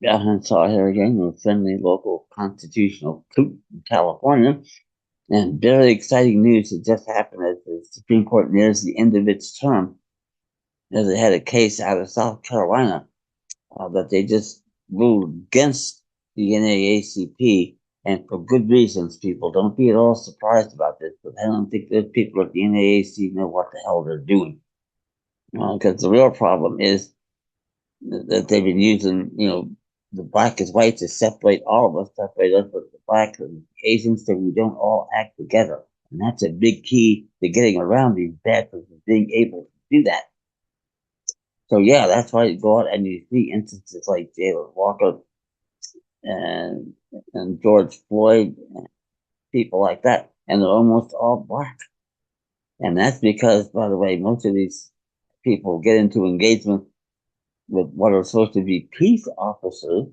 I saw here again with friendly local constitutional coup in California. And very exciting news that just happened as the Supreme Court nears the end of its term, as it had a case out of South Carolina that they just ruled against the NAACP, and for good reasons. People don't be at all surprised about this, but I don't think those people at the NAACP know what the hell they're doing. Because the real problem is that they've been using, the black is white to separate all of us, separate us with the black and Asians, so we don't all act together. And that's a big key to getting around these bad things, is being able to do that. So yeah, that's why you go out and you see instances like Jalen Walker and and George Floyd, and people like that, and they're almost all black. And that's because, by the way, most of these people get into engagement with what are supposed to be peace officers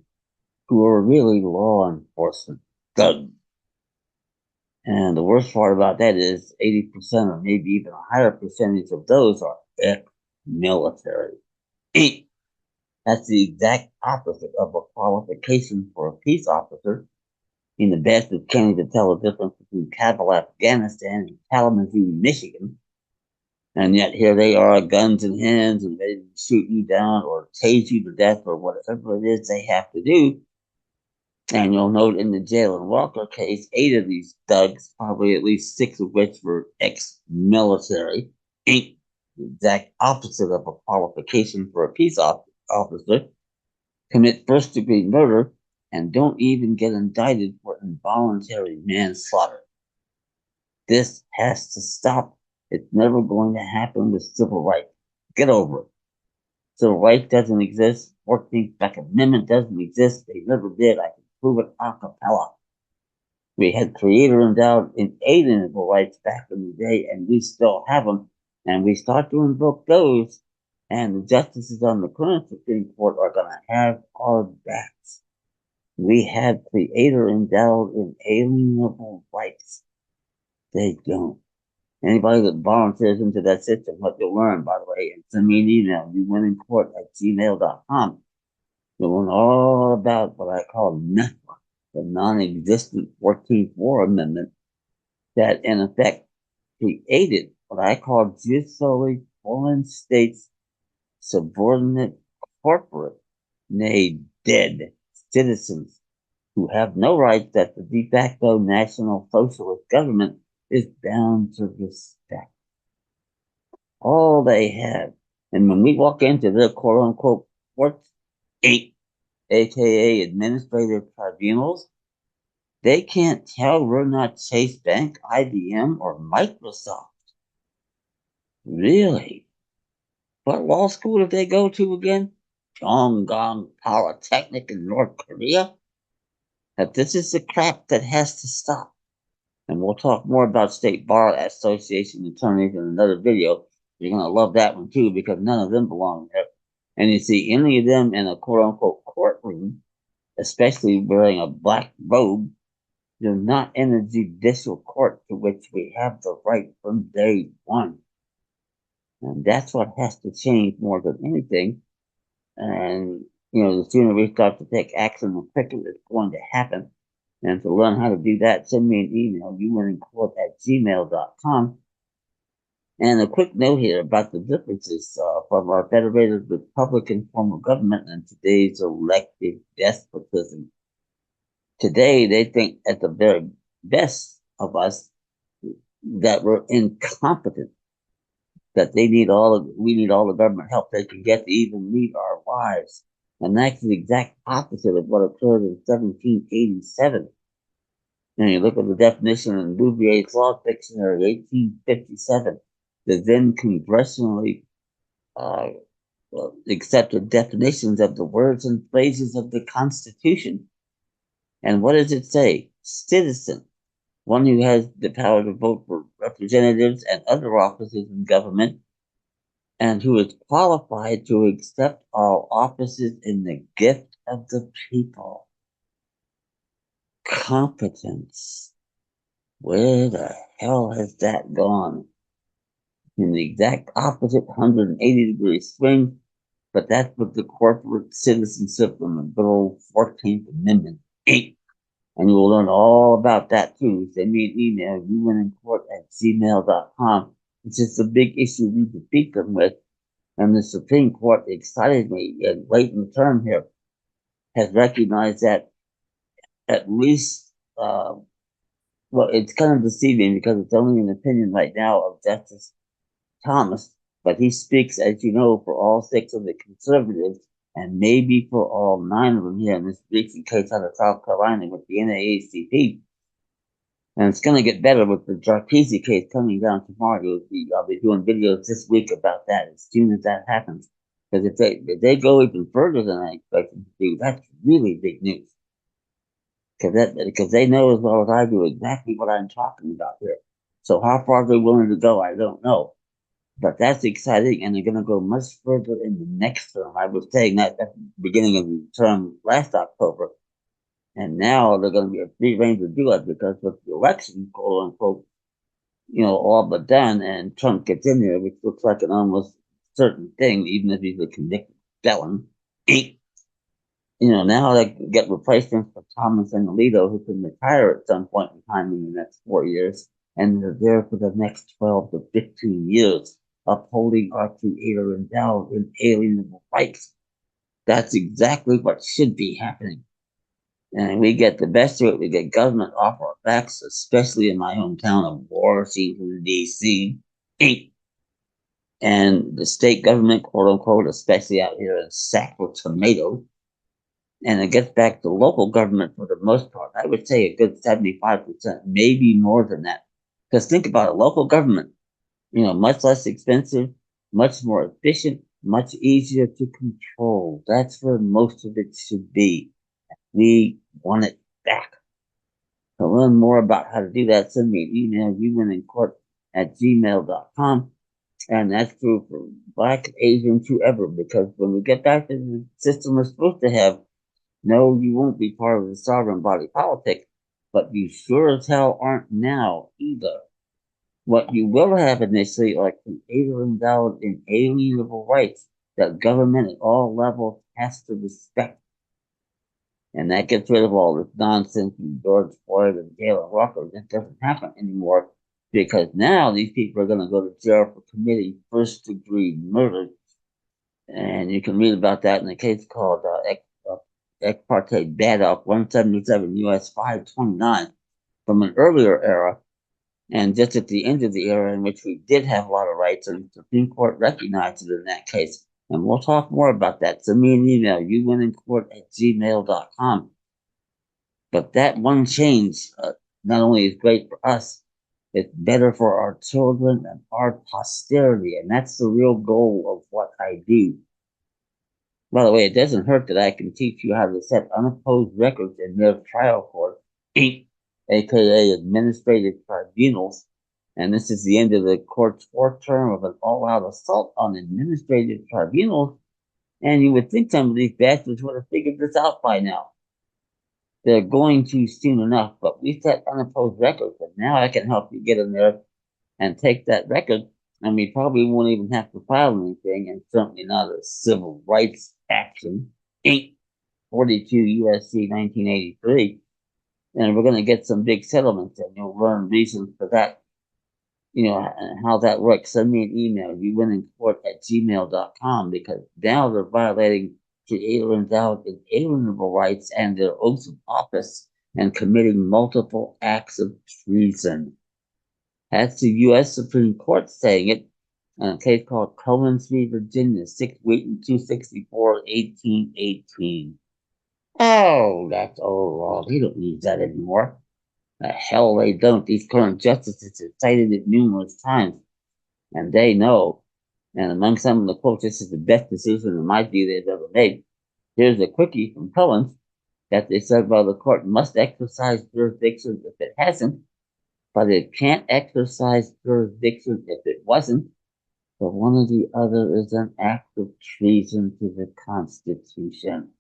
who are really law enforcement thugs. And the worst part about that is 80% or maybe even a higher percentage of those are ex-military. That's the exact opposite of a qualification for a peace officer. In the bastards can't even tell the difference between Kabul, Afghanistan, and Kalamazoo, Michigan. And yet here they are, guns in hands, and ready to shoot you down or tase you to death or whatever it is they have to do. And you'll note in the Jalen Walker case, 8 of these thugs, probably at least 6 of which were ex-military, ain't the exact opposite of a qualification for a peace officer, commit first-degree murder, and don't even get indicted for involuntary manslaughter. This has to stop. It's never going to happen with civil rights. Get over it. Civil rights doesn't exist. 14th Second Amendment doesn't exist. They never did. I can prove it a cappella. We had creator endowed inalienable rights back in the day, and we still have them. And we start to invoke those, and the justices on the current Supreme Court are going to have our backs. We have creator endowed inalienable rights. They don't. Anybody that volunteers into that system, what you'll learn, by the way, and send me an email, youwinnincourt@gmail.com. You'll learn all about what I call NEFA, the non-existent 14th War Amendment, that in effect created what I call judicially foreign states, subordinate corporate, nay, dead citizens who have no rights that the de facto National Socialist government is bound to respect. All they have. And when we walk into their quote unquote courts, aka administrative tribunals, they can't tell we're not Chase Bank, IBM, or Microsoft. Really? What law school did they go to again? Pyongyang Polytechnic in North Korea? That this is the crap that has to stop. And we'll talk more about state bar association attorneys in another video. You're going to love that one too, because none of them belong there. And you see any of them in a quote unquote courtroom, especially wearing a black robe, they're not in a judicial court to which we have the right from day one. And that's what has to change more than anything. And, the sooner we start to take action, the quicker it's going to happen. And to learn how to do that, send me an email, youwinnincourt@gmail.com. And a quick note here about the differences from our federated Republican form of government and today's elective despotism. Today, they think at the very best of us that we're incompetent, that we need all the government help they can get to even lead our lives. And that's the exact opposite of what occurred in 1787. And you look at the definition in Bouvier's Law Dictionary, 1857, the then congressionally uh, accepted definitions of the words and phrases of the Constitution. And what does it say? Citizen, one who has the power to vote for representatives and other offices in government, and who is qualified to accept all offices in the gift of the people. Competence. Where the hell has that gone? In the exact opposite 180-degree swing But that's what the corporate citizenship and the good old 14th Amendment ain't. And you will learn all about that too. Send me an email, uwinnincourt@gmail.com. It's just a big issue we defeat them with. And the Supreme Court, excitedly and late in the term here, has recognized that at least, well, it's kind of deceiving because it's only an opinion right now of Justice Thomas, but he speaks, as you know, for all six of the conservatives and maybe for all nine of them here in this recent case out of South Carolina with the NAACP. And it's going to get better with the Jarpizi case coming down tomorrow. I'll be doing videos this week about that as soon as that happens. Because if they go even further than I expect them to do, that's really big news. Because they know as well as I do exactly what I'm talking about here. So how far they're willing to go, I don't know. But that's exciting, and they're going to go much further in the next term. I was saying that at the beginning of the term last October, and now they're going to be a free rein to do it because with the election, quote unquote, all but done, and Trump gets in there, which looks like an almost certain thing, even if he's a convicted felon. Now they get replacements for Thomas and Alito, who can retire at some point in time in the next 4 years, and they're there for the next 12 to 15 years, upholding our creator endowed inalienable rights. That's exactly what should be happening. And we get the best of it. We get government off our backs, especially in my hometown of Washington, D.C. And the state government, quote unquote, especially out here in Sacramento. And it gets back to local government for the most part. I would say a good 75%, maybe more than that. Because think about it, local government, much less expensive, much more efficient, much easier to control. That's where most of it should be. We want it back. To learn more about how to do that, send me an email, uwinnincourt@gmail.com. And that's true for Black, Asians, whoever, because when we get back to the system we're supposed to have, no, you won't be part of the sovereign body politic, but you sure as hell aren't now either. What you will have initially are creator endowed inalienable rights that government at all levels has to respect. And that gets rid of all this nonsense from George Floyd and Taylor Walker. That doesn't happen anymore because now these people are going to go to jail for committing first degree murder. And you can read about that in a case called Ex parte Badoff 177 US 529 from an earlier era, and just at the end of the era in which we did have a lot of rights, and the Supreme Court recognized it in that case. And we'll talk more about that. Send me an email, uwinnincourt@gmail.com. But that one change not only is great for us, it's better for our children and our posterity. And that's the real goal of what I do. By the way, it doesn't hurt that I can teach you how to set unopposed records in their trial court, aka administrative tribunals. And this is the end of the court's fourth term of an all-out assault on administrative tribunals. And you would think some of these bastards would have figured this out by now. They're going to soon enough, but we set unopposed records, and now I can help you get in there and take that record, and we probably won't even have to file anything, and certainly not a civil rights action. 42 USC 1983. And we're going to get some big settlements, and you'll learn reasons for that, and how that works. Send me an email, uwinnincourt@gmail.com, because now they're violating creator endowed inalienable rights and their oaths of office and committing multiple acts of treason. That's the U.S. Supreme Court saying it in a case called Collins v. Virginia, 6 Wheaton 264, 1818. Oh, that's old law. They don't use that anymore. The hell they don't. These current justices have cited it numerous times, and they know. And among some of the quotes, this is the best decision in my view they've ever made. Here's a quickie from Collins that they said, well, the court must exercise jurisdiction if it hasn't, but it can't exercise jurisdiction if it wasn't. But one or the other is an act of treason to the Constitution.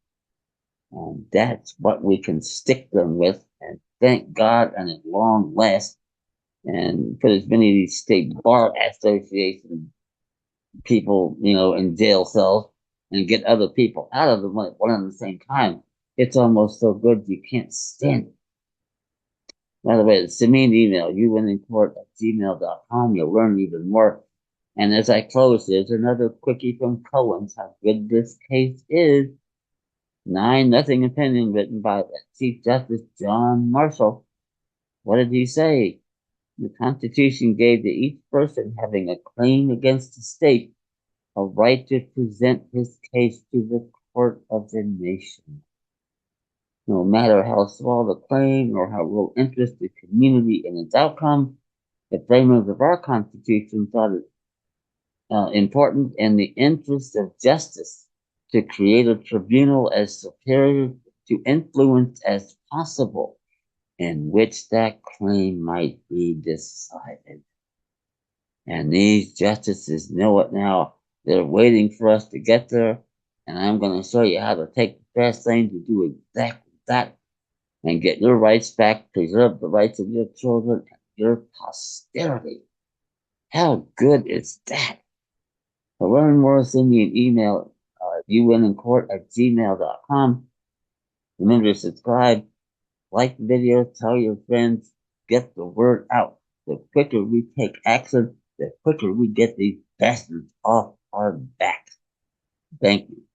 And that's what we can stick them with, and thank God, and at long last, and put as many of these state bar association people, in jail cells, and get other people out of the one at the same time. It's almost so good you can't stand it. By the way, send me an email, youwinnincourt@gmail.com. You'll learn even more. And as I close, there's another quickie from Cohen's, how good this case is. 9-0 opinion written by Chief Justice John Marshall. What did he say? The Constitution gave to each person having a claim against the state a right to present his case to the court of the nation. No matter how small the claim or how little interest the community in its outcome, the framers of our Constitution thought it important in the interest of justice to create a tribunal as superior to influence as possible in which that claim might be decided. And these justices know it now. They're waiting for us to get there. And I'm going to show you how to take the fast lane to do exactly that and get your rights back, preserve the rights of your children and your posterity. How good is that? To learn more, send me an email, youwinnincourt@gmail.com. Remember to subscribe, like the video, tell your friends, get the word out. The quicker we take action, the quicker we get these bastards off our backs. Thank you.